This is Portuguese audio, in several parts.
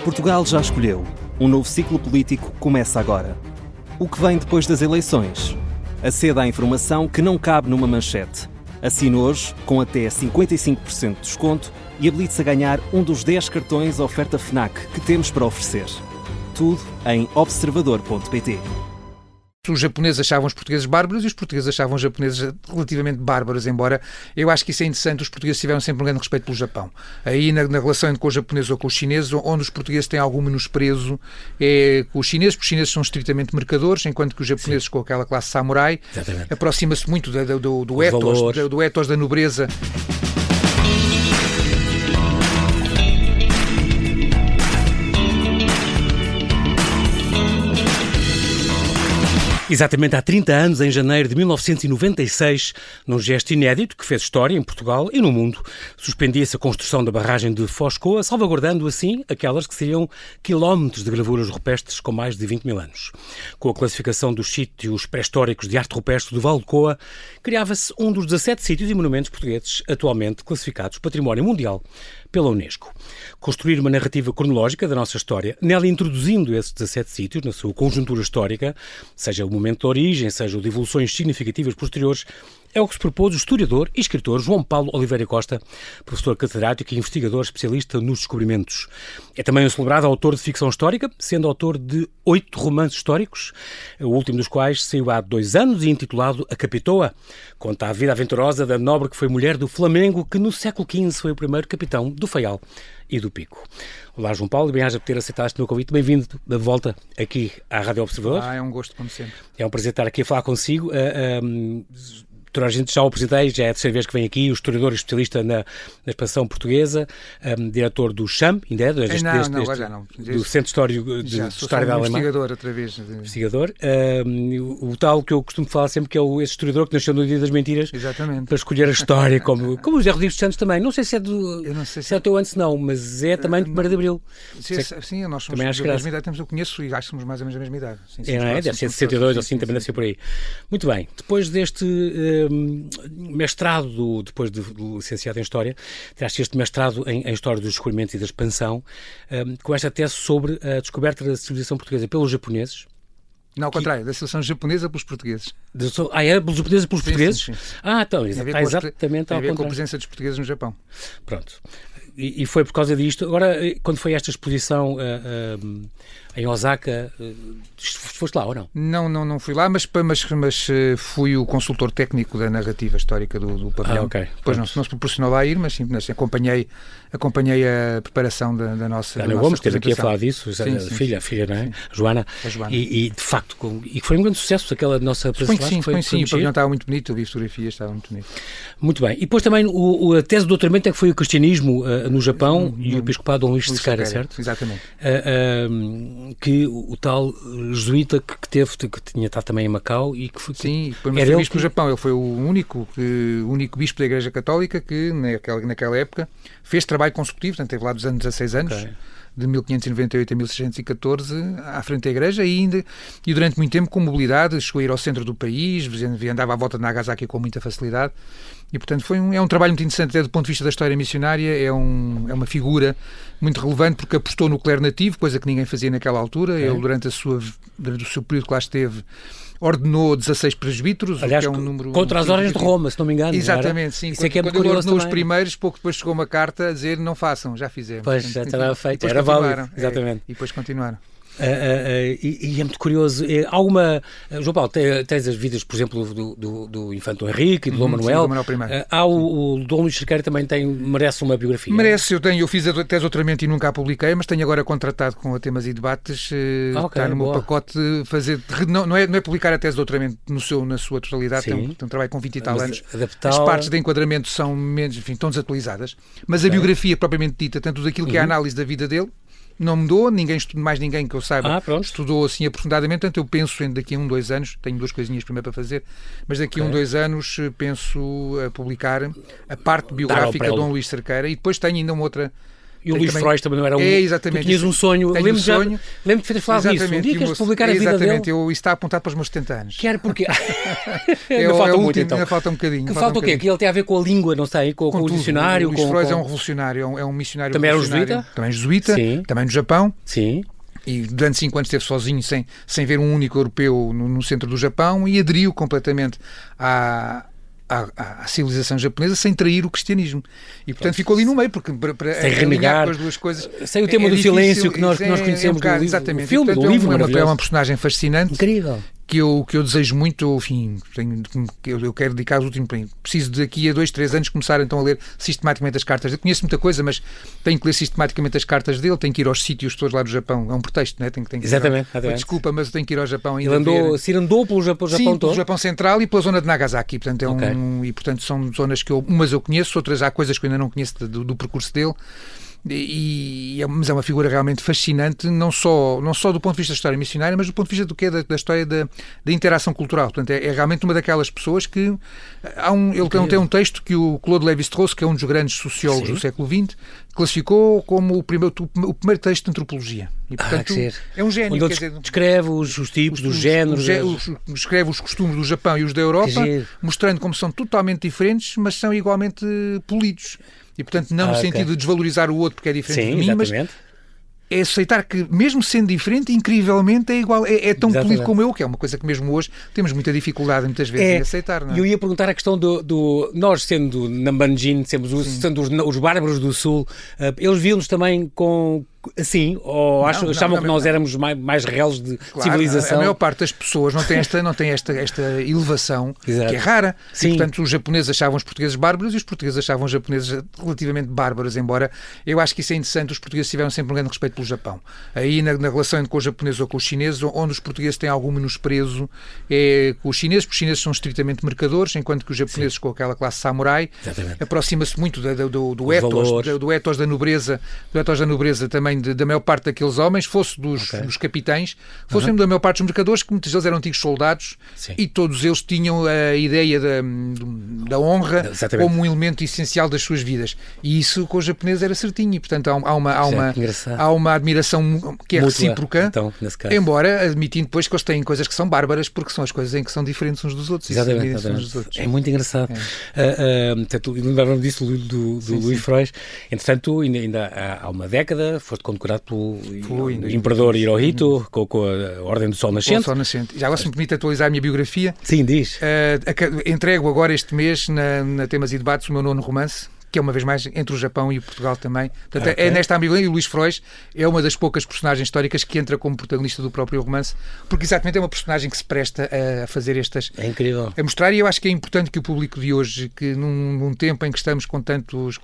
Portugal já escolheu. Um novo ciclo político começa agora. O que vem depois das eleições? Aceda à informação que não cabe numa manchete. Assine hoje, com até 55% de desconto, e habilite-se a ganhar um dos 10 cartões oferta FNAC que temos para oferecer. Tudo em observador.pt. Os japoneses achavam os portugueses bárbaros e os portugueses achavam os japoneses relativamente bárbaros, embora eu acho que isso é interessante. Os portugueses tiveram sempre um grande respeito pelo Japão. Aí na relação com os japoneses ou com os chineses, onde os portugueses têm algum menosprezo é com os chineses, porque os chineses são estritamente mercadores, enquanto que os japoneses, com aquela classe samurai, aproxima-se muito do ethos da nobreza. Exatamente há 30 anos, em janeiro de 1996, num gesto inédito que fez história em Portugal e no mundo, suspendia-se a construção da barragem de Foscoa, salvaguardando assim aquelas que seriam quilómetros de gravuras rupestres com mais de 20 mil anos. Com a classificação dos sítios pré-históricos de arte rupestre do Vale de Coa, criava-se um dos 17 sítios e monumentos portugueses atualmente classificados Património Mundial pela Unesco. Construir uma narrativa cronológica da nossa história, nela introduzindo esses 17 sítios na sua conjuntura histórica, seja o momento de origem, seja o de evoluções significativas posteriores, é o que se propôs o historiador e escritor João Paulo Oliveira Costa, professor catedrático e investigador especialista nos descobrimentos. É também um celebrado autor de ficção histórica, sendo autor de 8 romances históricos, o último dos quais saiu há 2 anos e intitulado A Capitoa. Conta a vida aventurosa da nobre que foi mulher do Flamengo, que no século XV foi o primeiro capitão do Faial e do Pico. Olá, João Paulo, e bem-aja por ter aceitado este meu convite. Bem-vindo de volta aqui à Rádio Observador. É um gosto, como sempre. É um prazer estar aqui a falar consigo. Toda a gente já o apresentei, já é a terceira vez que vem aqui, o historiador e especialista na expansão portuguesa, diretor do CHAM, ainda é? Do Centro Histórico de História da Alemanha. Investigador, outra vez. Investigador. O tal que eu costumo falar sempre, que é esse historiador que nasceu no Dia das Mentiras. Exatamente. Para escolher a história, como o José Rodrigues dos Santos também. Não sei se é se é o teu antes não, mas é também de 1º de Abril. Sim, nós somos da mesma idade, eu conheço e acho que somos mais ou menos da mesma idade. Sim, deve ser 62 ou assim, também deve ser por aí. Muito bem. Depois deste mestrado, depois de licenciado em História, tiraste este mestrado em História dos Descobrimentos e da Expansão, com esta tese sobre a descoberta da civilização portuguesa pelos japoneses. Não, ao contrário, da civilização japonesa pelos portugueses. Pelos japoneses pelos portugueses? Sim. Então, está exatamente ao contrário. Tem a ver com a presença dos portugueses no Japão. Pronto. E foi por causa disto. Agora, quando foi esta exposição em Osaka, foste lá ou não? Não fui lá, mas fui o consultor técnico da narrativa histórica do pavilhão. Ok. Depois não se proporcionou lá a ir, mas sim, acompanhei a preparação da nossa Ana Gomes esteve aqui a falar disso, a filha, não é? Sim. A Joana. E de facto, foi um grande sucesso aquela nossa apresentação. Sim, o pavilhão estava muito bonito, eu vi fotografias, estava muito bonito. Muito bem. E depois também a tese de doutoramento é que foi o cristianismo no Japão e o episcopado Dom Luís de Sequeira, certo? Exatamente. Que o tal jesuíta que tinha estado também em Macau e que foi... Sim, foi bispo do Japão. Ele foi o único bispo da Igreja Católica que naquela época fez trabalho consecutivo, portanto teve lá dos anos 16 anos, de 1598 a 1614, à frente da Igreja, e durante muito tempo com mobilidade, chegou a ir ao centro do país, andava à volta de Nagasaki com muita facilidade, e portanto é um trabalho muito interessante até do ponto de vista da história missionária. É uma figura muito relevante porque apostou no clero nativo, coisa que ninguém fazia naquela altura. Ele, durante o seu período que lá esteve, ordenou 16 presbíteros, aliás, que é um número... contra as ordens de Roma, se não me engano. Exatamente, sim. Isso quando ele ordenou os primeiros, pouco depois chegou uma carta a dizer não façam, já fizemos. Pois, já estava feito, era válido. Exatamente. E depois continuaram. E é muito curioso. João Paulo, tens as vidas, por exemplo, do Infante Henrique e do Dom Manuel. Há o Dom Luís Cerqueira também merece uma biografia. Merece, eu fiz a tese de doutoramento e nunca a publiquei, mas tenho agora contratado com a Temas e Debates, está no meu pacote fazer, não é publicar a tese de doutoramento na sua totalidade, tem um trabalho com 20 e tal anos. As partes de enquadramento são menos, enfim, estão desatualizadas, mas a biografia propriamente dita, tanto daquilo que é a análise da vida dele, não mudou, mais ninguém que eu saiba estudou assim aprofundadamente, portanto eu penso daqui a 2 anos, tenho 2 coisinhas primeiro para fazer, mas daqui a 2 anos penso a publicar a parte biográfica de Dom Luís Cerqueira, e depois tenho ainda uma outra E o Luís Freud também não era um... exatamente. Tu tinhas um sonho. Lembro-me de ter falado nisso. Um dia queres publicar a vida dele. Exatamente, isso está apontado para os meus 70 anos. Quero porque... Ainda falta muito, então. Ainda falta um bocadinho. Que falta o quê? Que ele tem a ver com a língua, não sei, com o dicionário. O Luís Freud é um revolucionário, é um missionário. Também era jesuíta? Também jesuíta, também no Japão. Sim. E durante 5 anos esteve sozinho, sem ver um único europeu no centro do Japão, e aderiu completamente à civilização japonesa sem trair o cristianismo. E, portanto, ficou ali no meio, porque para sem renegar com as duas coisas... Sem o tema do silêncio que nós conhecemos do livro. Exatamente. O filme, portanto, do livro, é uma personagem fascinante. Incrível. Que eu desejo muito, enfim, eu quero dedicar os últimos... Preciso daqui a 2, 3 anos começar então a ler sistematicamente as cartas. Eu conheço muita coisa, mas tenho que ler sistematicamente as cartas dele, tenho que ir aos sítios todos lá do Japão. É um pretexto, não é? Tenho que exatamente. Desculpa, mas eu tenho que ir ao Japão ainda. Ele andou pelo Japão sim, todo? pelo Japão Central e pela zona de Nagasaki. Portanto, e, portanto, são zonas que umas eu conheço, outras há coisas que eu ainda não conheço do percurso dele. Mas é uma figura realmente fascinante, não só do ponto de vista da história missionária, mas do ponto de vista do que é da história da interação cultural. Portanto, é realmente uma daquelas pessoas que ele tem um texto que o Claude Lévi-Strauss, que é um dos grandes sociólogos do século XX, classificou como o primeiro texto de antropologia. E, portanto, é um gênio. Onde ele descreve os tipos, dos géneros. Descreve os costumes do Japão e os da Europa, mostrando como são totalmente diferentes, mas são igualmente polidos. E, portanto, não no sentido de desvalorizar o outro porque é diferente de mim, mas é aceitar que, mesmo sendo diferente, incrivelmente é igual, é tão polido como eu, que é uma coisa que mesmo hoje temos muita dificuldade muitas vezes em aceitar. Não é? Eu ia perguntar a questão nós sendo Nambanjin, sendo os bárbaros do Sul, eles viam-nos também assim, ou achavam que nós éramos mais reles de civilização? A maior parte das pessoas não tem esta elevação, que é rara. E, portanto, os japoneses achavam os portugueses bárbaros e os portugueses achavam os japoneses relativamente bárbaros, embora eu acho que isso é interessante. Os portugueses tiveram sempre um grande respeito pelo Japão. Aí, na relação com os japoneses ou com os chineses, onde os portugueses têm algum menosprezo é com os chineses, porque os chineses são estritamente mercadores, enquanto que os japoneses, com aquela classe samurai, aproxima-se muito do ethos da nobreza, também da maior parte daqueles homens, fosse dos capitães, fosse mesmo da maior parte dos mercadores, que muitos deles eram antigos soldados, e todos eles tinham a ideia da honra como um elemento essencial das suas vidas. E isso com os japoneses era certinho, e portanto há uma admiração que é recíproca, então, embora admitindo depois que eles têm coisas que são bárbaras, porque são as coisas em que são diferentes uns dos outros. É muito engraçado. Lembrava-me disso do Luís Freud. Entretanto, ainda há uma década foste condecorado pelo Imperador Hirohito com a Ordem do Sol Nascente. Já agora, se me permite atualizar a minha biografia. Sim, diz. Entrego agora este mês na Temas e Debates o meu 9º romance, que é uma vez mais entre o Japão e o Portugal também. Portanto, é nesta ambiguidade, e o Luís Freud é uma das poucas personagens históricas que entra como protagonista do próprio romance, porque exatamente é uma personagem que se presta a fazer estas... É incrível. A mostrar, e eu acho que é importante que o público de hoje, que num tempo em que estamos com tantos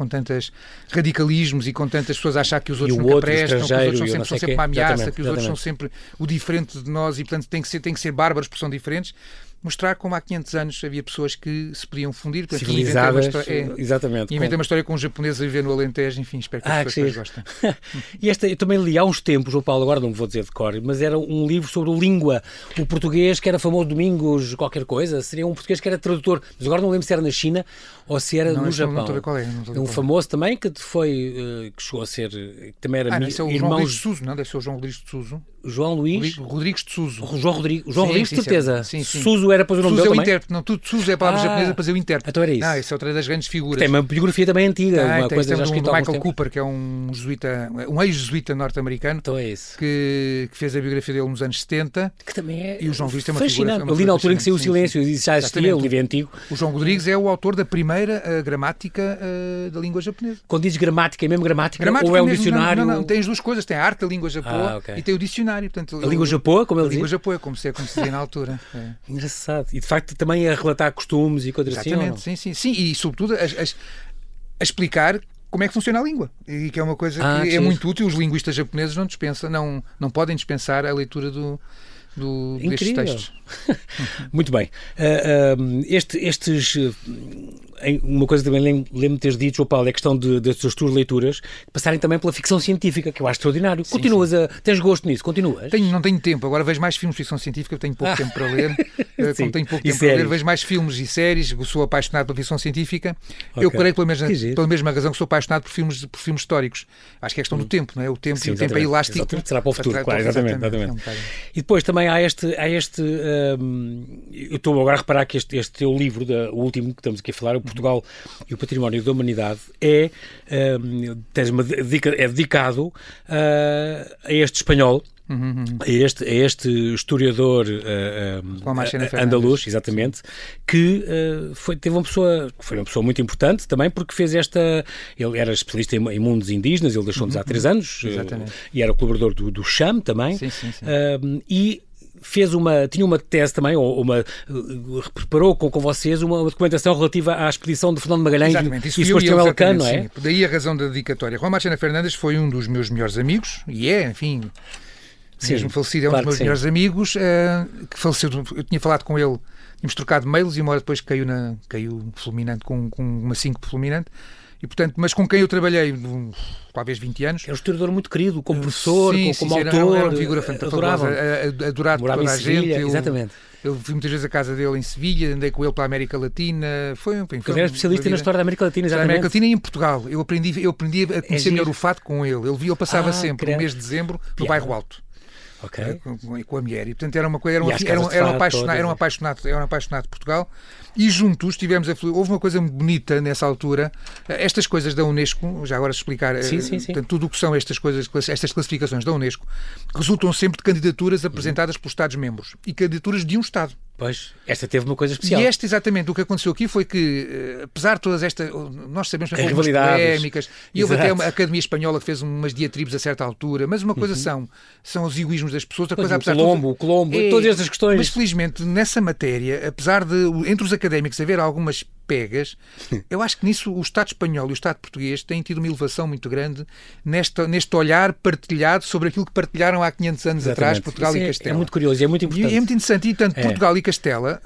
radicalismos e com tantas pessoas a achar que os outros nunca prestam, que os outros são sempre uma ameaça, que os outros são sempre o diferente de nós e, portanto, tem que ser bárbaros porque são diferentes, mostrar como há 500 anos havia pessoas que se podiam fundir. Civilizadas, exatamente. E inventei uma história com um japonês a viver no Alentejo, enfim, espero que as pessoas gostem. E eu também li há uns tempos, João Paulo, agora não vou dizer de cor, mas era um livro sobre língua, o português que era famoso, Domingos qualquer coisa, seria um português que era tradutor, mas agora não lembro se era na China ou se era no Japão. Não estou a ver qual é. Um famoso também que chegou a ser, que também era esse é o João Rodrigues de Sousa, não? Deve ser o João Rodrigues de Sousa. João Luís? Rodrigues de Sousa. João Rodrigues, de certeza. Sousa era para o nome dele também? Intérprete, não, Sousa é a palavra japonesa para dizer o intérprete. Então era isso. Essa é outra das grandes figuras. Tem uma biografia também antiga, uma coisa já escrita do Michael Cooper, que é um ex-jesuíta norte-americano, então é isso. Que fez a biografia dele nos anos 70. Que também é e o João Rodrigues tem uma fascinante. Figura, ali na altura em que saiu o Silêncio, eu disse já existia, o livro é antigo. O João Rodrigues é o autor da primeira gramática da língua japonesa. Quando dizes gramática, é mesmo gramática ou é um dicionário? Não, tem as duas coisas. Tem a arte da língua japoa e tem o dicionário. Portanto, a língua japoa, como ele diz? A língua japoa, como se dizia na altura. Engraçado. E de facto também a relatar costumes e coisas assim. Exatamente, sim. E sobretudo a explicar como é que funciona a língua. E que é uma coisa que é muito útil. Os linguistas japoneses não podem dispensar a leitura destes textos. Muito bem. Uma coisa que também lembro de teres dito, João Paulo, é a questão das tuas leituras passarem também pela ficção científica, que eu acho extraordinário. Sim, continuas tens gosto nisso? Continuas? Não tenho tempo. Agora vejo mais filmes de ficção científica, eu tenho pouco tempo para ler. Como tenho pouco tempo para ler, vejo mais filmes e séries. Eu sou apaixonado pela ficção científica. Eu creio pela mesma razão que sou apaixonado por filmes históricos. Acho que é questão do tempo, não é? O tempo é elástico. Exatamente. Será para o futuro, claro, exatamente. E depois também há este eu estou agora a reparar que este teu livro, o último que estamos aqui a falar, o Portugal e o Património da Humanidade, é dedicado a este espanhol, a este historiador andaluz, exatamente, que foi uma pessoa muito importante também, porque fez ele era especialista em mundos indígenas, ele deixou-nos há 3 anos, e era colaborador do CHAM também, e tinha uma tese também, preparou com vocês uma documentação relativa à expedição de Fernando Magalhães e Sebastião Elcano, não é? Sim. Daí a razão da dedicatória. Juan Marchena Fernández foi um dos meus melhores amigos, e enfim, mesmo falecido, é um dos meus melhores amigos, que faleceu. Eu tinha falado com ele, tínhamos trocado mails, e uma hora depois caiu fulminante, com uma 5 fulminante. E, portanto, mas com quem eu trabalhei talvez 20 anos. Era um historiador muito querido, como professor, como autor. Era uma figura fantástica, adorado por toda a gente. Exatamente. Eu fui muitas vezes à casa dele em Sevilha, andei com ele para a América Latina. Ele era especialista na história da América Latina, exatamente. Na América Latina e em Portugal. Eu aprendi a conhecer melhor o fado com ele. Ele passava sempre, no mês de dezembro, no Bairro Alto. Com a mulher, e portanto era um apaixonado de Portugal, e juntos houve uma coisa muito bonita nessa altura. Estas coisas da Unesco, já agora explicar, portanto, tudo o que são estas classificações da Unesco resultam sempre de candidaturas apresentadas pelos Estados-membros e candidaturas de um Estado. Pois, esta teve uma coisa especial. E exatamente, o que aconteceu aqui foi que, apesar de todas estas, nós sabemos que houve umas polémicas, e houve até a Academia Espanhola que fez umas diatribes a certa altura, mas uma coisa são os egoísmos das pessoas, outra coisa, o Colombo, todas estas questões. Mas felizmente, nessa matéria, apesar de, entre os académicos, haver algumas pegas, eu acho que nisso o Estado espanhol e o Estado português têm tido uma elevação muito grande neste olhar partilhado sobre aquilo que partilharam há 500 anos atrás, Portugal e Castela. É muito curioso, é muito importante. E é muito interessante, e tanto Portugal e Castela,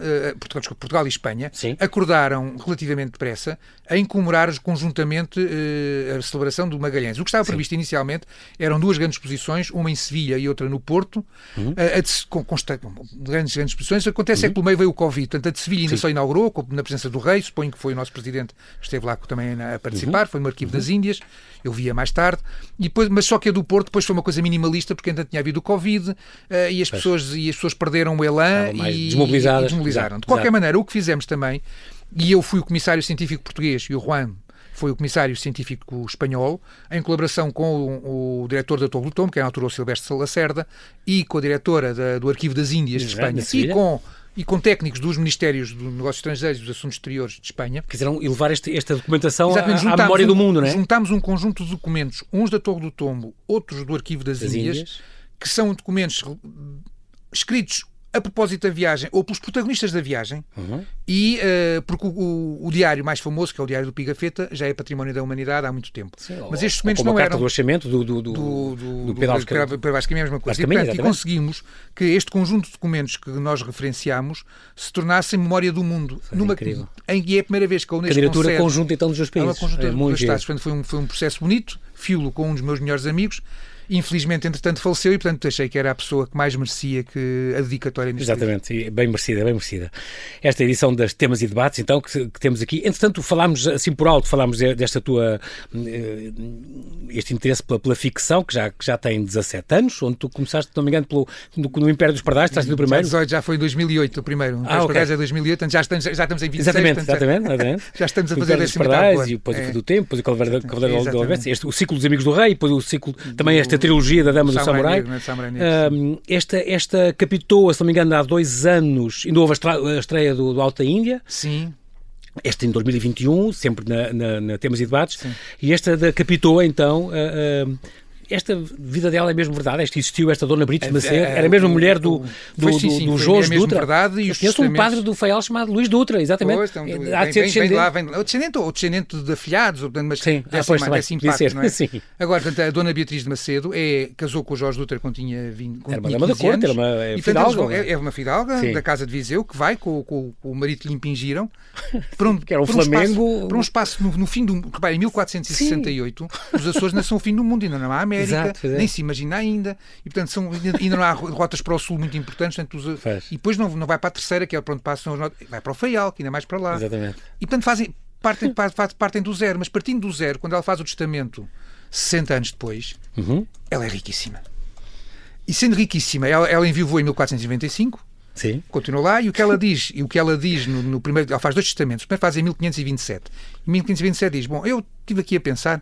Portugal e Espanha, acordaram relativamente depressa em comemorar conjuntamente a celebração do Magalhães. O que estava previsto inicialmente eram 2 grandes exposições, uma em Sevilha e outra no Porto, com grandes exposições. Acontece é que pelo meio veio o Covid, portanto a de Sevilha ainda só inaugurou, na presença do rei, suponho que foi o nosso presidente que esteve lá também a participar, foi no Arquivo das Índias, eu via mais tarde, e depois, mas só que a do Porto depois foi uma coisa minimalista, porque ainda tinha havido o Covid, e as pessoas perderam o elan e desmobilizaram. De qualquer maneira, o que fizemos também, e eu fui o comissário científico português e o Juan foi o comissário científico espanhol, em colaboração com o diretor da Torre do Tombo, que é na altura o Silvestre Lacerda, e com a diretora do Arquivo das Índias de Espanha, e com técnicos dos Ministérios dos Negócios Estrangeiros e dos Assuntos Exteriores de Espanha. Quiseram elevar esta documentação à memória do mundo, não é? Juntámos um conjunto de documentos, uns da Torre do Tombo, outros do Arquivo das Índias, que são documentos escritos a propósito da viagem, ou pelos protagonistas da viagem, e porque o diário mais famoso, que é o Diário do Pigafetta, já é património da humanidade há muito tempo. Sim, mas estes documentos não eram... a carta do achamento do Pedro Álvares Caminha, a mesma coisa. E conseguimos que este conjunto de documentos que nós referenciamos se tornasse memória do mundo. E é a primeira vez que a Unesco candidatura conjunta, então, dos dois países. É uma conjunta dos Estados. Foi um processo bonito, filo com um dos meus melhores amigos. Infelizmente, entretanto, faleceu e, portanto, achei que era a pessoa que mais merecia que a dedicatória neste livro. Exatamente, bem merecida. Esta edição das Temas e Debates, então, que temos aqui. Entretanto, falámos, assim por alto, desta tua... este interesse pela ficção, que já tem 17 anos, onde tu começaste, não me engano, no Império dos Pardais, estás no primeiro? Já foi em 2008 o primeiro. O Império dos Pardais é 2008, portanto, já estamos em 26. Exatamente. Já estamos a fazer o Império dos Pardais, e depois o Fio do Tempo, depois o Cavaleiro do Alverce, o ciclo dos Amigos do Rei, depois o ciclo, também esta trilogia da Dama do Samurai. Esta captou, se não me engano, há 2 anos, ainda houve a estreia do Alta Índia. Sim. Esta em 2021, sempre na Temas e Debates. Sim. E esta da captou, então, esta vida dela é mesmo verdade? Existiu esta Dona Brites de Macedo? Era a mesma mulher do Jorge Dutra? Verdade, eu conheço um padre do Faial chamado Luís Dutra, exatamente. Pois, então, o descendente de afilhados, mas sim. Desse impacto, não é? Sim. Agora, portanto, a Dona Beatriz de Macedo casou com o Jorge Dutra quando tinha 20 era uma dama da corte, era uma fidalga. É uma fidalga da Casa de Viseu que vai com o marido que lhe impingiram que era um Flamengo. Para um espaço no fim do mundo. Em 1468, os Açores não são o fim do mundo, ainda não há América, nem se imagina ainda, e portanto ainda não há rotas para o sul muito importantes, portanto, e depois não vai para a terceira, que é para onde passam, vai para o Faial, que ainda é mais para lá. Exatamente. E portanto partem do zero, mas partindo do zero, quando ela faz o testamento 60 anos depois, ela é riquíssima. E sendo riquíssima, ela enviou em 1495. Sim. Continua lá, e o que ela diz no primeiro, ela faz 2 testamentos. O primeiro faz em 1527. Em 1527 diz: bom, eu estive aqui a pensar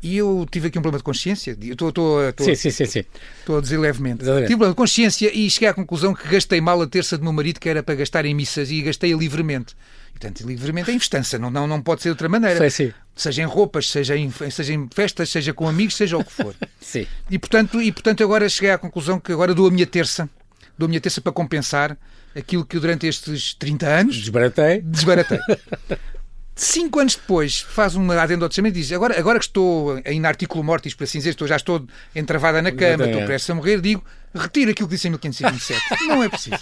e eu tive aqui um problema de consciência. Estou a dizer levemente. Tive um problema de consciência e cheguei à conclusão que gastei mal a terça do meu marido, que era para gastar em missas, e gastei-a livremente. E, portanto, livremente é instança, não pode ser de outra maneira. Sim. Seja em roupas, seja em festas, seja com amigos, seja o que for. Sim. E portanto agora cheguei à conclusão que agora dou a minha terça para compensar aquilo que durante estes 30 anos desbaratei. 5 anos depois faz uma adendo ao testamento e diz: agora que estou em artículo mortis, por assim dizer, já estou entravada na cama, estou prestes a morrer, digo: retiro aquilo que disse em 1527. Não é preciso.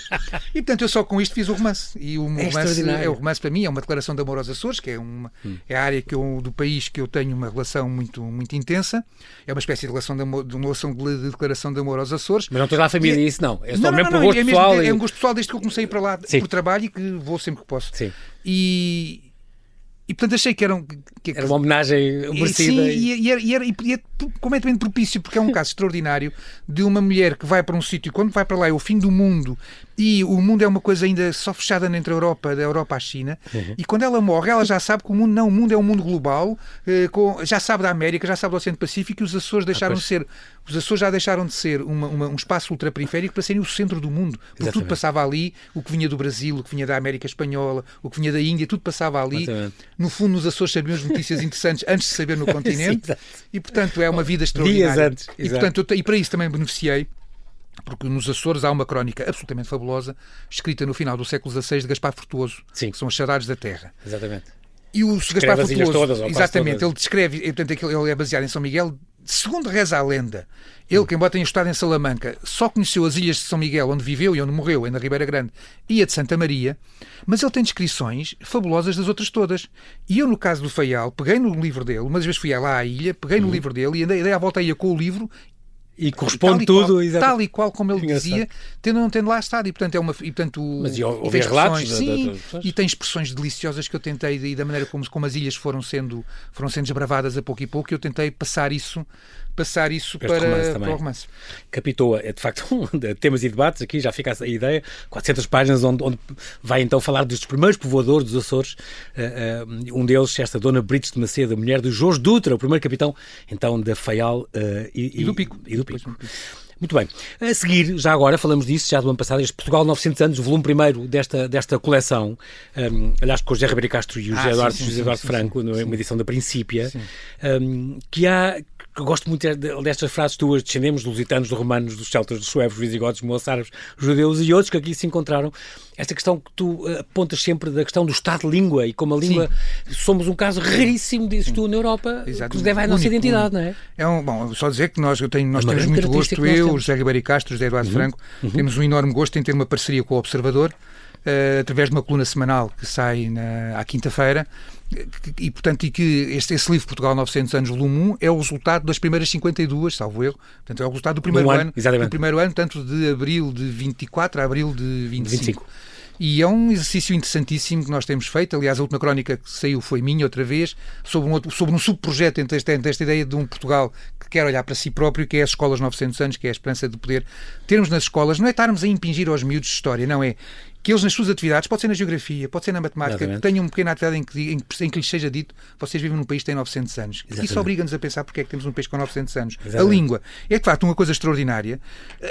E portanto eu só com isto fiz o romance. E o romance para mim é uma declaração de amor aos Açores, que é a área do país que eu tenho uma relação muito, muito intensa. É uma espécie de relação de amor, de declaração de amor aos Açores. Mas não tens lá a família e isso, não. É só mesmo por gosto pessoal. É um gosto pessoal desde que eu comecei a ir para lá por trabalho e que vou sempre que posso. Sim. E portanto achei que era uma homenagem merecida. E é completamente propício, porque é um caso extraordinário de uma mulher que vai para um sítio, quando vai para lá é o fim do mundo, e o mundo é uma coisa ainda só fechada entre a Europa, da Europa à China, e quando ela morre, ela já sabe que o mundo é um mundo global, já sabe da América, já sabe do Oceano Pacífico, e os Açores já deixaram de ser um espaço ultraperiférico para serem o centro do mundo, porque tudo passava ali, o que vinha do Brasil, o que vinha da América Espanhola, o que vinha da Índia, tudo passava ali. No fundo, nos Açores sabíamos notícias interessantes antes de saber no continente. Sim, e portanto é uma vida extraordinária. Dias antes. E portanto, para isso também beneficiei, porque nos Açores há uma crónica absolutamente fabulosa, escrita no final do século XVI de Gaspar Frutuoso, que são as Saudades da Terra. Exatamente. E o Gaspar Frutuoso, todas, exatamente, ele descreve, portanto, ele é baseado em São Miguel. Segundo reza a lenda, ele, que embora tenha estado em Salamanca, só conheceu as ilhas de São Miguel, onde viveu e onde morreu, na Ribeira Grande, e a de Santa Maria, mas ele tem descrições fabulosas das outras todas. E eu, no caso do Faial, peguei no livro dele, umas vezes fui lá à ilha, peguei no livro dele e andei à volta aí com o livro. E corresponde tudo, tal e qual como ele dizia, não tendo lá estado. E portanto, mas houve relatos, e tem expressões deliciosas que eu tentei, e da maneira como as ilhas foram sendo desbravadas a pouco e pouco, eu tentei passar isso para o romance. Capitoa é de facto temas e debates, aqui já fica a ideia, 400 páginas onde vai então falar dos primeiros povoadores dos Açores, um deles, esta Dona Brites de Macedo, a mulher de Jorge Dutra, o primeiro capitão então da Faial e do Pico. Muito bem. A seguir, já agora, falamos disso, já do ano passado, este Portugal 900 anos, o volume primeiro desta coleção, aliás, com o José Ribeiro Castro e o José Eduardo Franco, uma edição da Princípia, que eu gosto muito destas frases tuas: descendemos dos lusitanos, dos romanos, dos celtas, dos suevos, dos visigodos, dos moçárabes, dos judeus e outros que aqui se encontraram. Esta questão que tu apontas sempre da questão do Estado de língua, e como a língua, somos um caso raríssimo disso na Europa, que deve à nossa identidade, não é? Bom, só dizer que nós temos muito gosto, o José Ribeiro Castro, o José Eduardo Franco, temos um enorme gosto em ter uma parceria com o Observador, através de uma coluna semanal que sai à quinta-feira, e portanto, esse livro Portugal 900 anos, volume 1, é o resultado das primeiras 52, salvo erro, portanto é o resultado do primeiro ano, tanto de abril de 24 a abril de 25. E é um exercício interessantíssimo que nós temos feito. Aliás, a última crónica que saiu foi minha, outra vez, sobre um subprojeto entre esta ideia de um Portugal que quer olhar para si próprio, que é as escolas 900 anos, que é a esperança de poder termos nas escolas, não é estarmos a impingir aos miúdos de história, não é que eles nas suas atividades, pode ser na geografia, pode ser na matemática, que tenham uma pequena atividade em que lhes seja dito: vocês vivem num país que tem 900 anos. Exatamente. Isso obriga-nos a pensar porque é que temos um país com 900 anos. Exatamente. A língua é, de facto, uma coisa extraordinária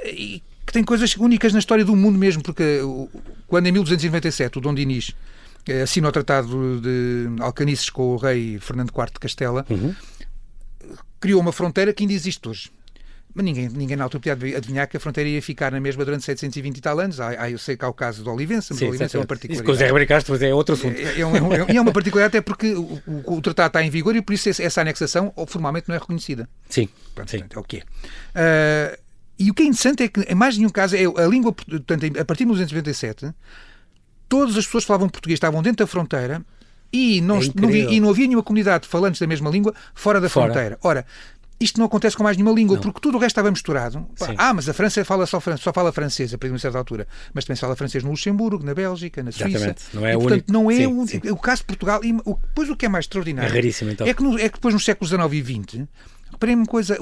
e que tem coisas únicas na história do mundo mesmo, porque quando em 1297 o Dom Dinis assina o Tratado de Alcanices com o rei Fernando IV de Castela, criou uma fronteira que ainda existe hoje. Mas ninguém na altura podia adivinhar que a fronteira ia ficar na mesma durante 720 e tal anos. Eu sei que há o caso de Olivença, mas Olivença é uma particularidade. Isso com o Zé Ribeiro Castro é outro assunto. E é uma particularidade até porque o tratado está em vigor e por isso essa anexação formalmente não é reconhecida. Sim. Pronto, sim. Portanto, é o que é. E o que é interessante é que, em mais nenhum caso, a língua, portanto, a partir de 1997, todas as pessoas que falavam português estavam dentro da fronteira e não havia nenhuma comunidade de falantes da mesma língua fora da fronteira. Ora, isto não acontece com mais nenhuma língua, porque tudo o resto estava misturado. Mas a França só fala francês, a partir de uma certa altura. Mas também se fala francês no Luxemburgo, na Bélgica, na Suíça. Exatamente. Não é portanto, não é sim. o caso de Portugal. E depois o que é mais extraordinário é raríssimo, então. é que depois nos séculos XIX e XX, reparem uma coisa,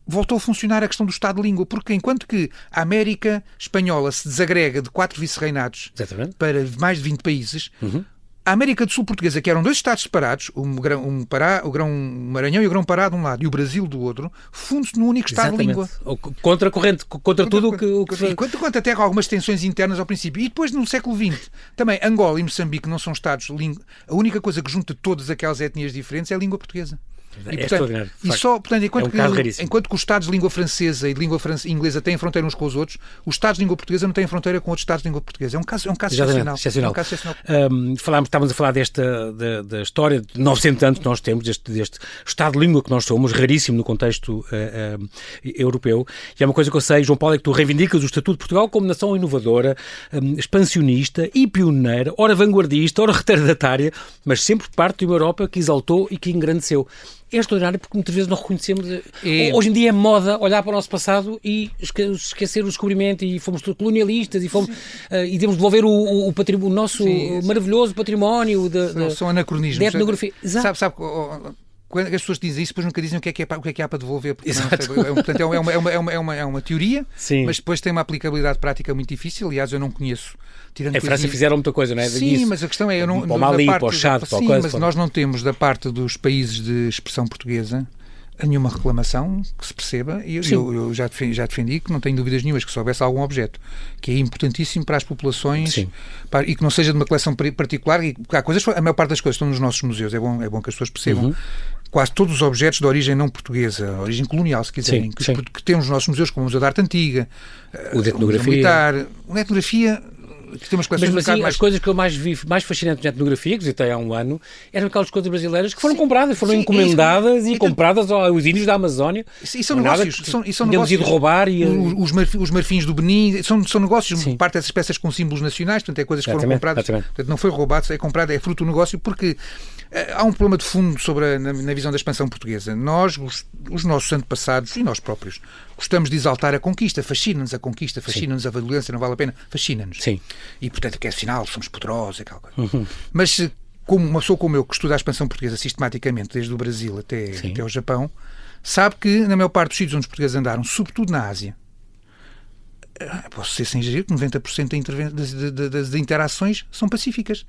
voltou a funcionar a questão do Estado de língua, porque enquanto que a América Espanhola se desagrega de 4 vice-reinados para mais de 20 países, a América do Sul portuguesa, que eram 2 Estados separados, o Maranhão e o Grão-Pará de um lado e o Brasil do outro, funde-se num único Estado de língua. Contra a corrente, contra tudo o que... E quanto até algumas tensões internas ao princípio. E depois, no século XX, também Angola e Moçambique não são Estados de língua. A única coisa que junta todas aquelas etnias diferentes é a língua portuguesa. Enquanto que os Estados de língua francesa e de língua inglesa têm fronteira uns com os outros, os Estados de língua portuguesa não têm fronteira com outros Estados de língua portuguesa. É um caso excepcional. Estávamos a falar da história de 900 anos que nós temos, deste Estado de língua que nós somos, raríssimo no contexto europeu. E é uma coisa que eu sei, João Paulo, é que tu reivindicas o Estatuto de Portugal como nação inovadora, expansionista e pioneira, ora vanguardista, ora retardatária, mas sempre parte de uma Europa que exaltou e que engrandeceu. É extraordinário porque muitas vezes não reconhecemos. Hoje em dia é moda olhar para o nosso passado e esquecer o descobrimento e fomos colonialistas e temos de devolver o nosso maravilhoso património são anacronismos. Da etnografia. Sabe, quando as pessoas dizem isso, depois nunca dizem o que é que há para devolver. Portanto, é uma teoria, mas depois tem uma aplicabilidade prática muito difícil. Aliás, eu não conheço. Em França fizeram muita coisa, não é? Sim, disso. Mas a questão é... Para o Mali, para o Chad, para a coisa. Mas nós não temos, da parte dos países de expressão portuguesa, nenhuma reclamação que se perceba. E eu já defendi que não tenho dúvidas nenhumas que se houvesse algum objeto que é importantíssimo para as populações e que não seja de uma coleção particular. E há coisas, a maior parte das coisas estão nos nossos museus. É bom que as pessoas percebam. Quase todos os objetos de origem não portuguesa, origem colonial, se quiserem, que temos nos nossos museus, como o Museu da Arte Antiga, o de etnografia. O de etnografia, que tem umas coleções mas assim, as coisas que eu mais vi, mais fascinantes na etnografia, que visitei há um ano, eram aquelas coisas brasileiras que foram compradas, foram encomendadas e compradas aos índios da Amazónia. E são negócios. São negócios. Ido roubar e... Os marfins do Benin, são negócios, parte dessas peças com símbolos nacionais, portanto é coisas que foram compradas. Portanto, não foi roubado, é comprado, é fruto do negócio, porque há um problema de fundo na visão da expansão portuguesa. Nós, os nossos antepassados e nós próprios, gostamos de exaltar a conquista, fascina-nos a conquista, fascina-nos a violência, não vale a pena, fascina-nos. E portanto, que é sinal, somos poderosos, aquela coisa. Mas como uma pessoa como eu, que estuda a expansão portuguesa sistematicamente, desde o Brasil até o Japão, sabe que na maior parte dos sítios onde os portugueses andaram, sobretudo na Ásia, posso ser sem exagero, que 90% das interações são pacíficas.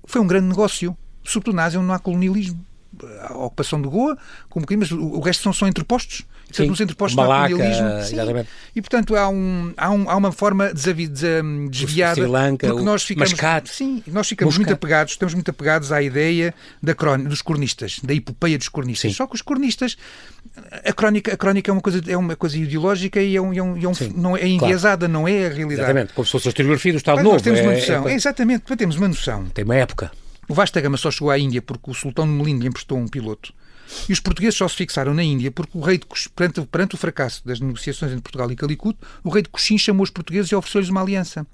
Foi um grande negócio. Sobretudo na Ásia, onde não há colonialismo. A ocupação de Goa, mas o resto são entrepostos. Portanto, nos entrepostos não há colonialismo. E, portanto, há uma forma desviada. Sri Lanka, porque nós ficamos muito apegados, estamos muito apegados à ideia dos cronistas, da epopeia dos cronistas. Só que os cronistas, a crónica é uma coisa ideológica e não é enviesada, não é a realidade. Exatamente, como se fosse a historiografia do Estado Novo. Nós temos uma noção. Exatamente, temos uma noção. Tem uma época. O Vasco da Gama só chegou à Índia porque o sultão de Melinda lhe emprestou um piloto. E os portugueses só se fixaram na Índia porque o rei de perante o fracasso das negociações entre Portugal e Calicut, o rei de Cochim chamou os portugueses e ofereceu-lhes uma aliança.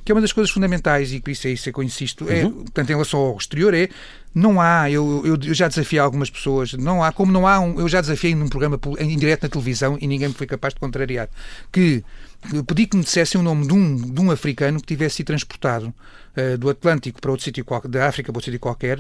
Que é uma das coisas fundamentais, e por isso é isso que eu insisto, portanto, em relação ao exterior, não há, eu já desafiei algumas pessoas, eu já desafiei num programa em direto na televisão e ninguém me foi capaz de contrariar, que pedi que me dissessem o nome de um africano que tivesse sido transportado do Atlântico para outro sítio qualquer, da África para outro sítio qualquer,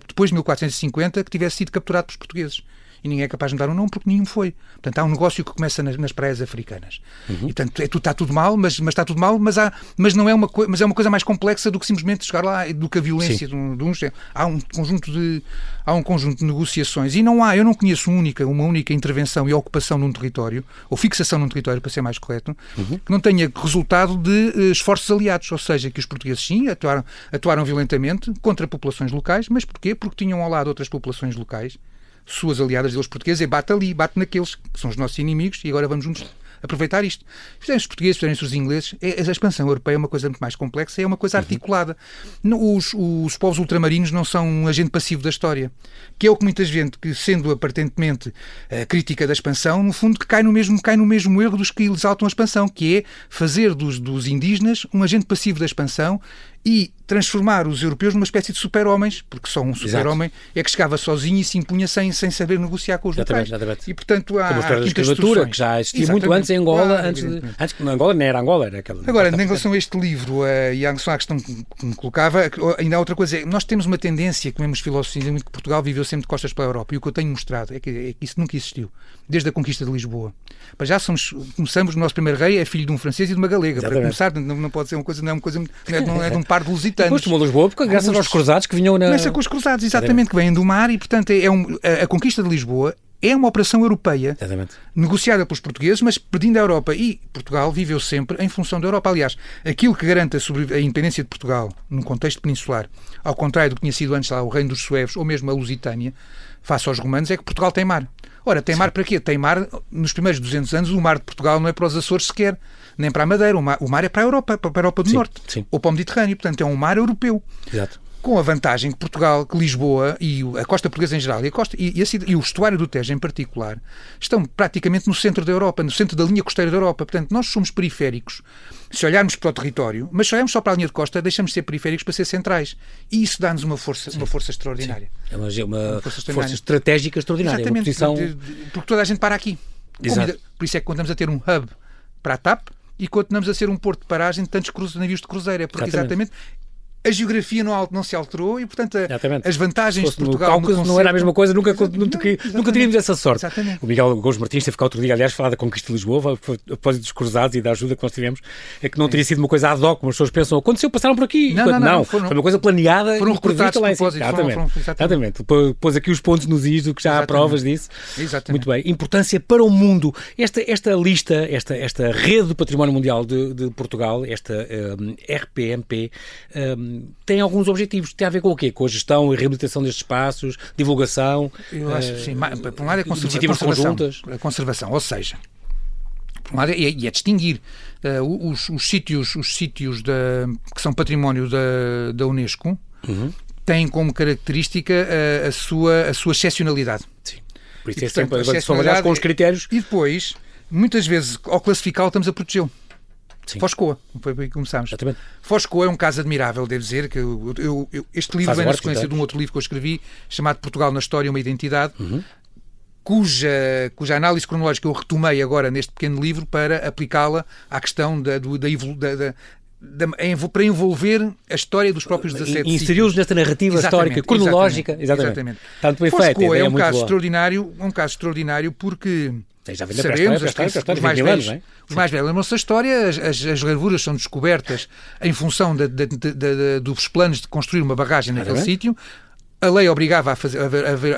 depois de 1450, que tivesse sido capturado pelos portugueses. E ninguém é capaz de me dar um nome porque nenhum foi. Portanto, há um negócio que começa nas praias africanas. E, portanto, está tudo mal, mas está tudo mal, mas é uma coisa mais complexa do que simplesmente chegar lá, do que a violência de uns. Há um conjunto de negociações. E eu não conheço uma única intervenção e ocupação num território, ou fixação num território, para ser mais correto, que não tenha resultado de esforços aliados. Ou seja, que os portugueses, sim, atuaram violentamente contra populações locais, mas porquê? Porque tinham ao lado outras populações locais suas aliadas, os portugueses, e bate ali, bate naqueles que são os nossos inimigos, e agora vamos juntos aproveitar isto. Fizerem os portugueses, fizerem os ingleses, a expansão europeia é uma coisa muito mais complexa, é uma coisa articulada. Os povos ultramarinos não são um agente passivo da história, que é o que muita gente, que sendo aparentemente crítica da expansão, no fundo que cai no mesmo erro dos que exaltam a expansão, que é fazer dos indígenas um agente passivo da expansão e transformar os europeus numa espécie de super-homens, porque só um super-homem é que chegava sozinho e se impunha sem saber negociar com os locais. E, portanto, há como a história da escravatura, que já existia muito antes em Angola, antes que Angola não era Angola, era aquela... Agora, em relação a este livro, e à questão que me colocava, ainda há outra coisa, nós temos uma tendência, que mesmo os filósofos dizem muito, que Portugal viveu sempre de costas para a Europa, e o que eu tenho mostrado é que isso nunca existiu, desde a conquista de Lisboa. Mas já começamos, o nosso primeiro rei é filho de um francês e de uma galega. Exatamente. Para começar, não pode ser uma coisa, não é de um par de lusitanos. Depois tomou Lisboa, porque graças aos cruzados que vinham na... Começa com os cruzados, exatamente, que vêm do mar, e portanto a conquista de Lisboa é uma operação europeia, negociada pelos portugueses, mas perdendo a Europa. E Portugal viveu sempre em função da Europa. Aliás, aquilo que garante a independência de Portugal, num contexto peninsular, ao contrário do que tinha sido antes lá o reino dos suevos, ou mesmo a Lusitânia, face aos romanos, é que Portugal tem mar. Ora, tem mar para quê? Tem mar, nos primeiros 200 anos, o mar de Portugal não é para os Açores sequer, nem para a Madeira. O mar é para a Europa, para a Europa do Norte, ou para o Mediterrâneo. Portanto, é um mar europeu. Exato. Com a vantagem que Portugal, que Lisboa e a costa portuguesa em geral e o estuário do Tejo em particular estão praticamente no centro da Europa, no centro da linha costeira da Europa. Portanto, nós somos periféricos se olharmos para o território, mas se olharmos só para a linha de costa, deixamos de ser periféricos para ser centrais. E isso dá-nos uma força extraordinária. É uma força estratégica extraordinária. Exatamente, uma posição... porque toda a gente para aqui. Por isso é que continuamos a ter um hub para a TAP e continuamos a ser um porto de paragem de tantos navios de cruzeiro. É porque exatamente a geografia não se alterou e, portanto, as vantagens de Portugal... No Cáucaso não era a mesma coisa, nunca teríamos essa sorte. Exatamente. O Miguel Gomes Martins teve cá outro dia, aliás, falar da conquista de Lisboa, a propósito dos cruzados e da ajuda que nós tivemos, é que não teria sido uma coisa ad hoc, como as pessoas pensam, aconteceu, passaram por aqui. Não, foi uma coisa planeada. Foram recrutados de propósito. Exatamente. Pôs aqui os pontos nos is, do que já há provas disso. Exatamente. Muito bem. Importância para o mundo. Esta lista, esta rede do património mundial de Portugal, esta RPMP, tem alguns objetivos. Tem a ver com o quê? Com a gestão e reabilitação destes espaços, divulgação? Eu acho que sim. Por um lado é a conservação, ou seja, por um lado é distinguir os sítios que são património da Unesco, têm como característica a sua excepcionalidade. Sim. Por isso é sempre trabalhar com os critérios. E depois, muitas vezes, ao classificá-lo, estamos a protegê-lo. Sim. Foscoa, foi por aí que começámos. Exatamente. Foscoa é um caso admirável, devo dizer, que este livro vem na sequência de um outro livro que eu escrevi, chamado Portugal na História, uma Identidade, cuja análise cronológica eu retomei agora neste pequeno livro para aplicá-la à questão para envolver a história dos próprios 17 e inseri-los nesta narrativa histórica, cronológica. Exatamente. Está muito bem feito. Foscoa é um caso extraordinário porque... sabemos, os mais velhos lembram-se da história, as gravuras são descobertas em função dos planos de construir uma barragem naquele sítio. A lei obrigava a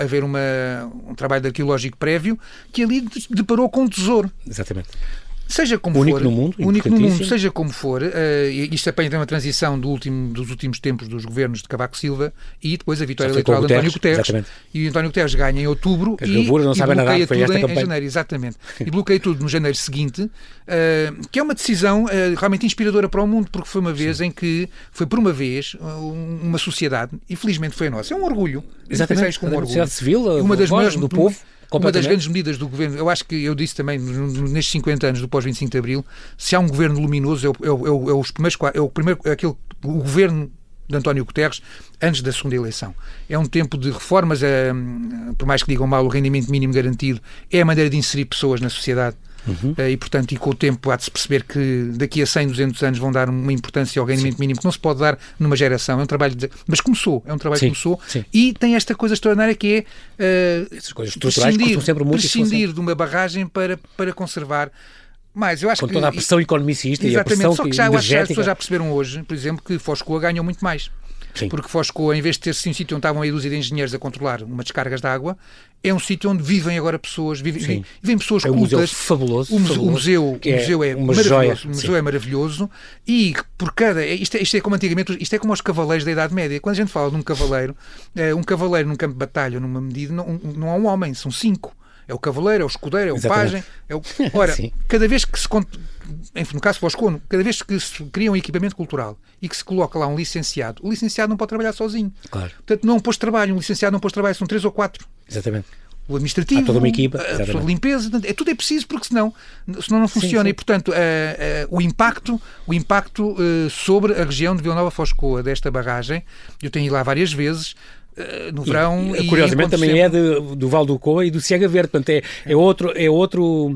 haver um trabalho arqueológico prévio que ali deparou com um tesouro. Exatamente. Seja como único for, no mundo, seja como for, isto apanha uma transição dos últimos tempos dos governos de Cavaco Silva e depois a vitória eleitoral de António Guterres. E o António Guterres ganha em outubro e bloqueia tudo em janeiro. Exatamente. E bloqueia tudo no janeiro seguinte, que é uma decisão realmente inspiradora para o mundo, porque foi uma vez em que foi por uma vez uma sociedade, e felizmente foi a nossa. É um orgulho. Exatamente. Como orgulho. Sociedade civil, uma das maiores do povo. Uma das grandes medidas do governo, eu acho que eu disse também nestes 50 anos do pós-25 de Abril, se há um governo luminoso o governo de António Guterres antes da segunda eleição. É um tempo de reformas, por mais que digam mal, o rendimento mínimo garantido é a maneira de inserir pessoas na sociedade. E, portanto, e com o tempo há de se perceber que daqui a 100, 200 anos vão dar uma importância ao rendimento mínimo que não se pode dar numa geração. É um trabalho mas começou. É um trabalho que começou. Sim. E tem esta coisa extraordinária que é prescindir de uma barragem para conservar. Mas eu acho com toda a pressão economicista e a pressão energética. Só que já, eu acho que as pessoas já perceberam hoje, por exemplo, que Foscoa ganhou muito mais. Sim. Porque Foscoa, em vez de ter sido um sítio onde estavam meia dúzia de engenheiros a controlar umas descargas de água, é um sítio onde vivem agora pessoas, vivem pessoas é um cultas. museu fabuloso. O museu é uma maravilhoso. joia. O museu é maravilhoso e por cada... Isto é como antigamente, isto é como os cavaleiros da Idade Média. Quando a gente fala de um cavaleiro num campo de batalha, numa medida, não há um homem, são 5. É o cavaleiro, é o escudeiro, é o pajem. Ora, cada vez que se... Enfim, no caso de Foscoa, cada vez que se cria um equipamento cultural e que se coloca lá um licenciado, o licenciado não pode trabalhar sozinho. Claro. Portanto, não pôs trabalho, um licenciado não pôs trabalho, são 3 ou 4. Exatamente. O administrativo, há toda uma equipa, a pessoa de limpeza, tudo é preciso porque senão não funciona. Sim. E, portanto, o impacto sobre a região de Vila Nova de Foscoa desta barragem, eu tenho ido lá várias vezes, no verão. Curiosamente também é do Val do Coa e do Ciega Verde, portanto é outro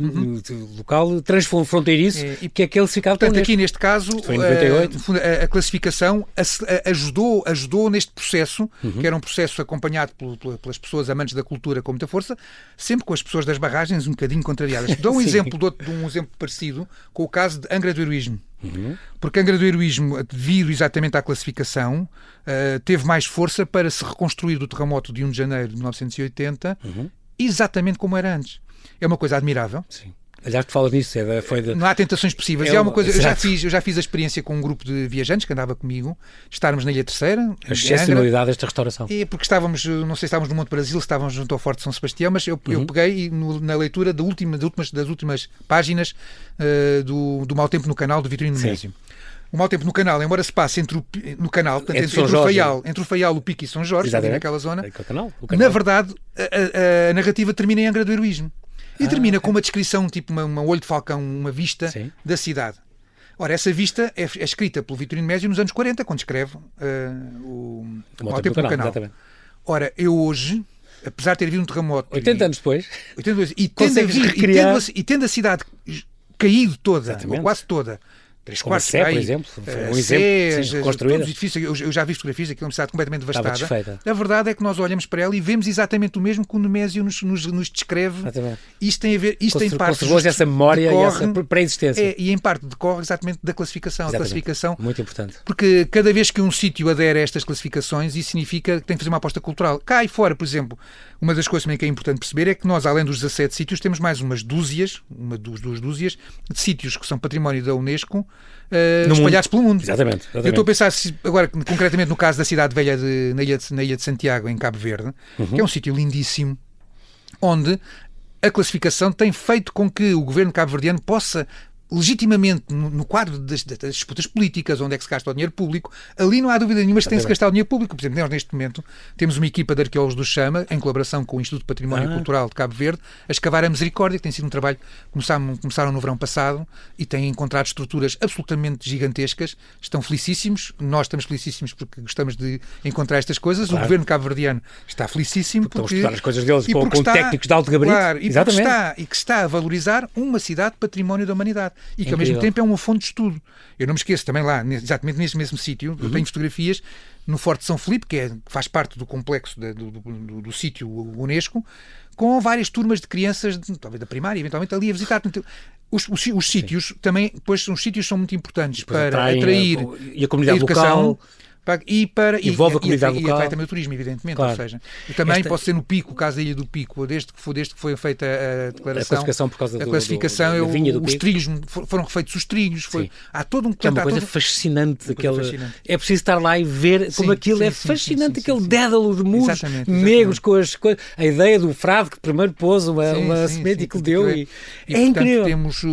local transfronteiriço, que é classificado. Portanto, aqui neste caso, foi em 98. A classificação ajudou neste processo, que era um processo acompanhado pelas pessoas amantes da cultura com muita força, sempre com as pessoas das barragens um bocadinho contrariadas. Dou um exemplo de um exemplo parecido com o caso de Angra do Heroísmo. Porque Angra do Heroísmo, devido exatamente à classificação, teve mais força para se reconstruir do terremoto de 1 de janeiro de 1980, exatamente como era antes. É uma coisa admirável. Sim. Aliás, tu falas nisso, não há tentações possíveis. É uma coisa, eu já fiz a experiência com um grupo de viajantes que andava comigo, estarmos na Ilha Terceira. A excepcionalidade desta restauração. E porque estávamos, não sei se estávamos no Monte Brasil, se estávamos junto ao Forte de São Sebastião, mas eu peguei e na leitura das últimas páginas do Mau Tempo no Canal, do Vitorino Nemésio. O Mau Tempo no Canal, embora se passe entre o Faial, o Pico e São Jorge, naquela zona, o canal. Na verdade, a narrativa termina em Angra do Heroísmo. E termina com uma descrição, tipo uma olho de falcão, uma vista da cidade. Ora, essa vista é escrita pelo Vitorino Nemésio nos anos 40, quando escreve o Mau Tempo no Canal. Exatamente. Ora, eu hoje, apesar de ter havido um terremoto... 80 anos depois. 82, e tendo a cidade caído toda, ou quase toda... 3 quartos, por exemplo, foi um exemplo construído. Eu já vi fotografias, aquilo é uma cidade completamente devastada. A verdade é que nós olhamos para ela e vemos exatamente o mesmo que o Nemésio nos descreve. Exatamente. Isto tem a ver, isto em parte conservou essa memória e essa pré-existência. E em parte decorre exatamente da classificação. Exatamente. A classificação. Muito importante. Porque cada vez que um sítio adere a estas classificações, isso significa que tem que fazer uma aposta cultural. Cá e fora, por exemplo, uma das coisas também que é importante perceber é que nós, além dos 17 sítios, temos mais duas dúzias de sítios que são património da Unesco, espalhados pelo mundo. Exatamente. Eu estou a pensar agora concretamente no caso da Cidade Velha na Ilha de Santiago, em Cabo Verde, que é um sítio lindíssimo, onde a classificação tem feito com que o governo cabo-verdiano possa legitimamente, no quadro das disputas políticas, onde é que se gasta o dinheiro público, ali não há dúvida nenhuma que tem-se gastado o dinheiro público. Por exemplo, nós neste momento temos uma equipa de arqueólogos do Chama, em colaboração com o Instituto de Património Cultural de Cabo Verde, a escavar a Misericórdia, que tem sido um trabalho que começaram no verão passado e têm encontrado estruturas absolutamente gigantescas. Estão felicíssimos, nós estamos felicíssimos porque gostamos de encontrar estas coisas. Claro. O governo cabo-verdiano está felicíssimo porque estão a estudar as coisas deles com técnicos de alto gabarito. Claro, e que está a valorizar uma cidade património da humanidade. E que ao mesmo tempo é uma fonte de estudo. Eu não me esqueço, também lá, exatamente nesse mesmo sítio, eu tenho fotografias no Forte de São Filipe, que faz parte do complexo do sítio Unesco, com várias turmas de crianças, talvez da primária, eventualmente ali a visitar. Os sítios também, pois os sítios são muito importantes para atrair e a comunidade educação, local. Envolve a comunidade local. E atrai também o turismo, evidentemente. Claro. Ou seja, também pode ser no Pico, o caso da Ilha do Pico, desde que foi feita a declaração. A classificação por causa da classificação, da vinha do os trilhos, foram refeitos os trilhos. Há todo um... É uma coisa fascinante. É preciso estar lá e ver como aquilo é fascinante, aquele dédalo de muros negros com a ideia do frade que primeiro pôs uma semente e que lhe deu. E é incrível. Temos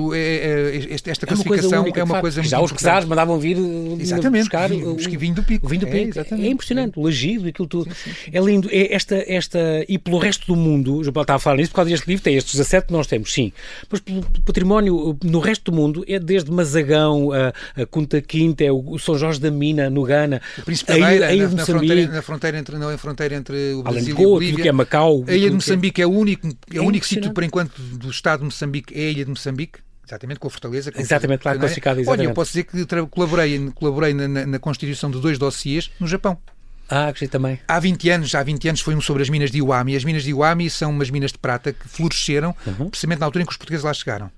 esta classificação, é uma coisa muito já os czares mandavam vir buscar o vinho do Pico. O vinho do Pico é impressionante, o lagido, aquilo tudo. É lindo. E pelo resto do mundo, o João Paulo estava a falar nisso, por causa deste livro, tem estes 17 que nós temos, sim. Mas pelo património no resto do mundo, é desde Mazagão, a Kunta Quinte, é o São Jorge da Mina, no Ghana, o Príncipe da Beira, na fronteira entre o Brasil e a Bolívia, que é Macau. A Ilha de Moçambique é o único sítio, por enquanto, do Estado de Moçambique, é a Ilha de Moçambique. Exatamente, com a fortaleza. Exatamente, claro, classificado. Exatamente. Olha, eu posso dizer que colaborei na constituição de 2 dossiês no Japão. Gostei também. Há 20 anos foi um sobre as minas de Iwami. As minas de Iwami são umas minas de prata que floresceram precisamente na altura em que os portugueses lá chegaram.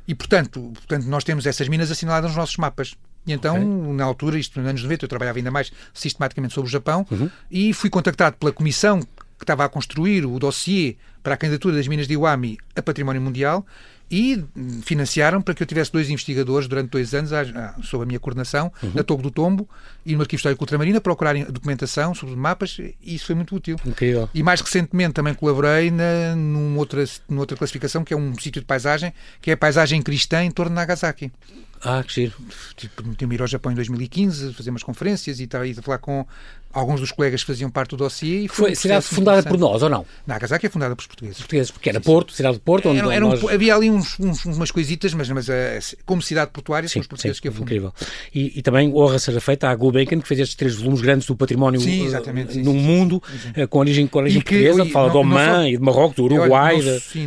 E, portanto nós temos essas minas assinaladas nos nossos mapas. E então, na altura, isto nos anos 90, eu trabalhava ainda mais sistematicamente sobre o Japão e fui contactado pela comissão que estava a construir o dossiê para a candidatura das minas de Iwami a Património Mundial e financiaram para que eu tivesse 2 investigadores durante 2 anos sob a minha coordenação na Torre do Tombo e no Arquivo Histórico Ultramarino a procurarem documentação sobre mapas e isso foi muito útil. Incrível. E mais recentemente também colaborei numa outra classificação que é um sítio de paisagem, que é a paisagem cristã em torno de Nagasaki. Que giro. Tive-me ir ao Japão em 2015, fazer umas conferências e estava a falar com alguns dos colegas que faziam parte do dossiê. E foi cidade fundada por nós, ou não? Nagasaki é fundada por portugueses. Portugueses, porque era Porto, cidade de Porto. Onde havia ali umas coisitas, mas como cidade portuária são os portugueses que a fundam. Incrível. E também honra seja feita à Gulbenkian, que fez estes 3 volumes grandes do património no mundo, com origem portuguesa, fala de Oman e de Marrocos, do Uruguai.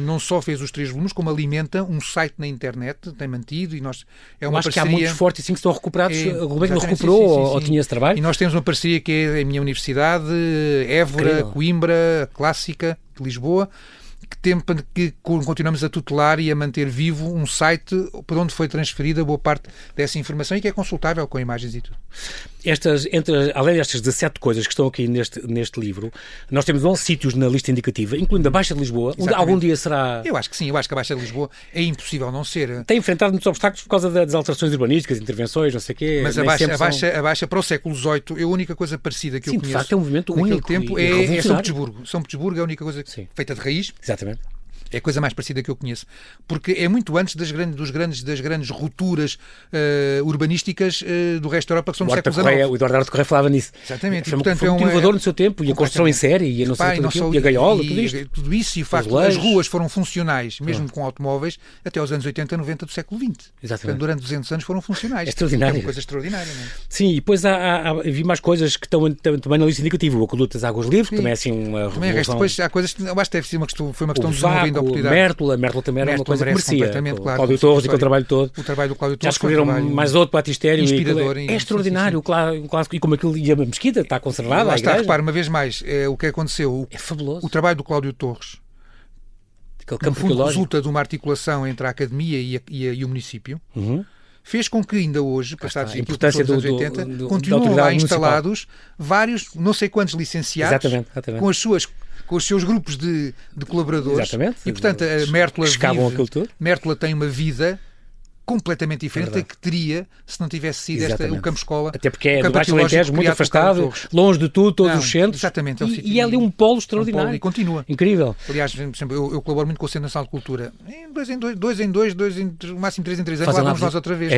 Não só fez os 3 volumes, como alimenta um site na internet, tem mantido, e nós é uma acho parceria... que há muitos fortes assim que estão recuperados. A Gulbenkian recuperou ou tinha esse trabalho? E nós temos uma parceria que é a minha universidade, Évora, Coimbra, Clássica, de Lisboa, que continuamos a tutelar e a manter vivo um site para onde foi transferida boa parte dessa informação e que é consultável com imagens e tudo. Além destas 17 coisas que estão aqui neste livro, nós temos 11 sítios na lista indicativa, incluindo a Baixa de Lisboa, onde algum dia será... Eu acho que sim, eu acho que a Baixa de Lisboa é impossível não ser. Tem enfrentado muitos obstáculos por causa das alterações urbanísticas, intervenções, não sei o quê. Mas a Baixa para o século XVIII, a única coisa parecida que eu conheço de facto, é um movimento único tempo é São Petersburgo. São Petersburgo é a única coisa feita de raiz. Exatamente. É a coisa mais parecida que eu conheço. Porque é muito antes das grandes rupturas urbanísticas do resto da Europa, que são do século XIX. O Eduardo Arte Correia falava nisso. Exatamente. Foi muito inovador no seu tempo. E a construção em série, e a a gaiola, tudo isto. Tudo isso, e o facto de as ruas foram funcionais, mesmo com automóveis, até aos anos 80, 90 do século XX. Exatamente. Portanto, durante 200 anos foram funcionais. É extraordinário. É uma coisa extraordinária. Não é? Sim, e depois vi mais coisas que estão também na lista indicativa. O Aqueduto das Águas Livres, que também é assim uma revolução. Depois há coisas que eu acho que deve ser foi uma questão de desenvolvimento da oportunidade. Mértola também era uma coisa que merecia. Claro, Cláudio Torres e aquele trabalho todo. O trabalho do Cláudio Torres. Já escolheram mais outro batistério. Inspirador. É extraordinário. O clássico. E como aquilo ia a mesquita, está conservada. Lá está, repara, uma vez mais, o que aconteceu. É fabuloso. O trabalho do Cláudio Torres, no fundo, resulta de uma articulação entre a academia e o município. Fez com que ainda hoje, passados aqui os anos 80, continuam lá instalados vários, não sei quantos licenciados, exatamente. Com os seus grupos de colaboradores. Exatamente. E, portanto, a Mértola tem uma vida completamente diferente da que teria se não tivesse sido o campo escola. Até porque é do Baixo Alentejo, muito afastado, longe de tudo, todos os centros. Exatamente. E é ali um polo extraordinário. E continua. Incrível. Aliás, por exemplo, eu colaboro muito com o Centro Nacional de Cultura. Dois em dois, no máximo 3 em 3 anos, lá vamos nós outra vez.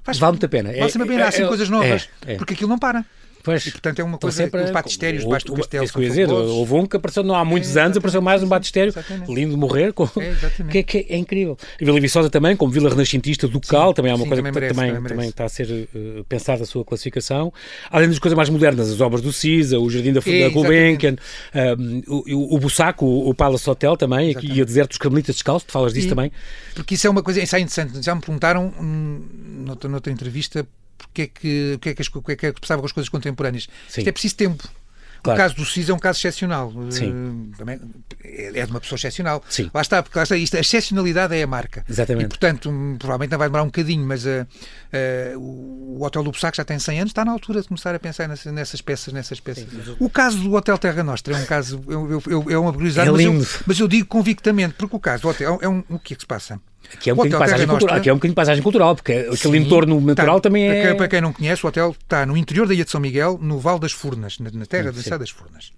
Vale muito a pena. Vale sempre a pena, há assim coisas novas. Porque aquilo não para. Pois, e, portanto, é uma coisa que os batistérios debaixo do castelo são dizer, houve um que apareceu não há muitos anos, apareceu mais um batistério lindo de morrer, que é incrível. E Vila Viçosa também, como Vila Renascentista local, também é uma coisa que também está a ser pensada a sua classificação. Além das coisas mais modernas, as obras do Cisa, o Jardim da Gulbenkian, o Bussaco, o Palace Hotel também, e o Deserto dos Carmelitas Descalços, tu falas disso também. Porque isso é uma coisa, isso é interessante. Já me perguntaram noutra entrevista porque é que passava com as coisas contemporâneas. Isto é preciso tempo. Claro. O caso do Cisa é um caso excepcional. Também é de uma pessoa excepcional. Sim. Lá está, porque a excepcionalidade é a marca. Exatamente. E, portanto, provavelmente não vai demorar um bocadinho, mas o Hotel do Bussaco já tem 100 anos, está na altura de começar a pensar nessas peças. Sim. O caso do Hotel Terra Nostra é um caso, é uma curiosidade, mas eu digo convictamente, porque o caso do hotel o que é que se passa? Aqui é um bocadinho de paisagem cultural, porque aquele entorno natural também é... Para quem não conhece, o hotel está no interior da Ilha de São Miguel, no Vale das Furnas, na terra da Cidade das Furnas.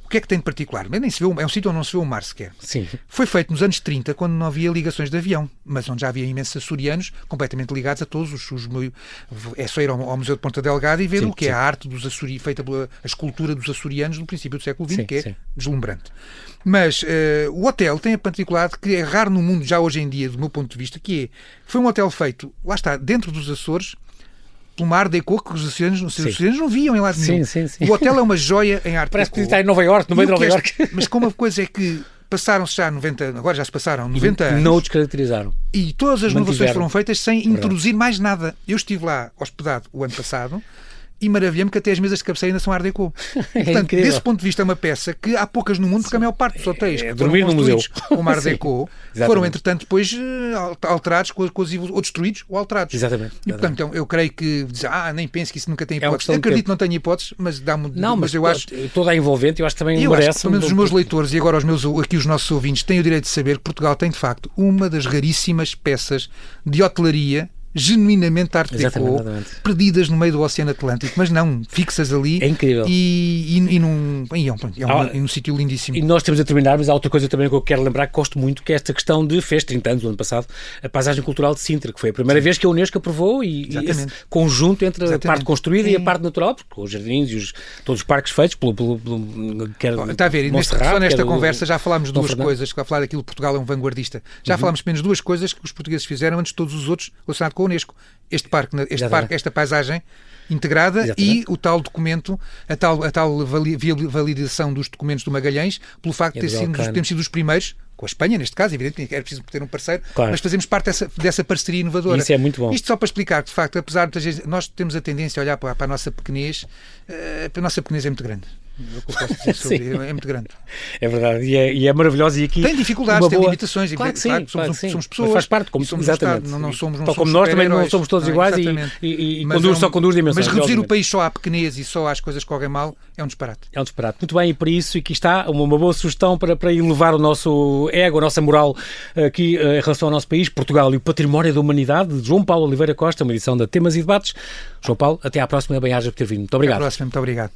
O que é que tem de particular? Nem se vê, é um sítio onde não se vê o mar sequer. Sim. Foi feito nos anos 30, quando não havia ligações de avião, mas onde já havia imensos açorianos completamente ligados a todos os é só ir ao Museu de Ponta Delgada e ver o que é a arte dos açorianos, feita a escultura dos açorianos do princípio do século XX, que é deslumbrante. Mas o hotel tem a particularidade que é raro no mundo já hoje em dia, do meu ponto de vista, que foi um hotel feito, lá está, dentro dos Açores, pelo mar Deco, que os açorianos não viam em lado nenhum. Sim. O hotel é uma joia em arte Parece que está em Nova Iorque, no meio de Nova Iorque. Mas como a coisa é que passaram-se já 90, agora já se passaram 90 anos. Não o descaracterizaram. E todas as inovações foram feitas sem introduzir mais nada. Eu estive lá hospedado o ano passado e maravilha-me que até as mesas de cabeceira ainda são Art Deco. Portanto, desse ponto de vista é uma peça que há poucas no mundo, porque a maior parte dos hotéis que foram construídos como Art Deco foram, entretanto, depois alterados ou destruídos ou alterados. Exatamente. E, portanto, então, eu creio que nem penso que isso nunca tem hipótese. Eu acredito que não tenha hipóteses, mas dá-me... Não, mas eu acho... toda a envolvente, eu acho que também merece... Eu acho que, pelo menos os meus leitores e agora aqui os nossos ouvintes têm o direito de saber que Portugal tem, de facto, uma das raríssimas peças de hotelaria genuinamente Art Deco, perdidas no meio do Oceano Atlântico, mas não, fixas ali. É incrível. E num sítio lindíssimo. E nós temos a terminar, mas há outra coisa também que eu quero lembrar, que gosto muito, que é esta questão de fez 30 anos, no ano passado, a paisagem cultural de Sintra, que foi a primeira vez que a Unesco aprovou e esse conjunto entre a parte construída e a parte natural, porque os jardins e todos os parques feitos está a ver, só nesta conversa já falámos de duas coisas, que a falar daquilo que Portugal é um vanguardista. Já falámos pelo menos duas coisas que os portugueses fizeram antes de todos os outros relacionados com a Unesco. Este parque, esta paisagem integrada e o tal documento, a tal validação dos documentos do Magalhães, pelo facto de termos sido os primeiros, com a Espanha, neste caso, evidentemente, que era preciso ter um parceiro, mas fazemos parte dessa parceria inovadora. Isso é muito bom. Isto só para explicar que, de facto, apesar de nós temos a tendência a olhar para a nossa pequenez, a nossa pequenez é muito grande. É o que eu posso dizer sobre é muito grande. É verdade, e é maravilhoso. E aqui tem dificuldades, tem limitações. Claro que sim, somos pessoas. Mas faz parte, exatamente. Não somos como nós também não somos todos iguais e só com duas dimensões. Mas reduzir o país só à pequenez e só às coisas que correm mal é um disparate. É um disparate. Muito bem, e para isso, e aqui está uma boa sugestão para elevar o nosso ego, a nossa moral aqui em relação ao nosso país, Portugal e o património da humanidade, de João Paulo Oliveira Costa, uma edição da Temas e Debates. João Paulo, até à próxima, bem-aja por ter vindo. Muito obrigado. Até à próxima, muito obrigado.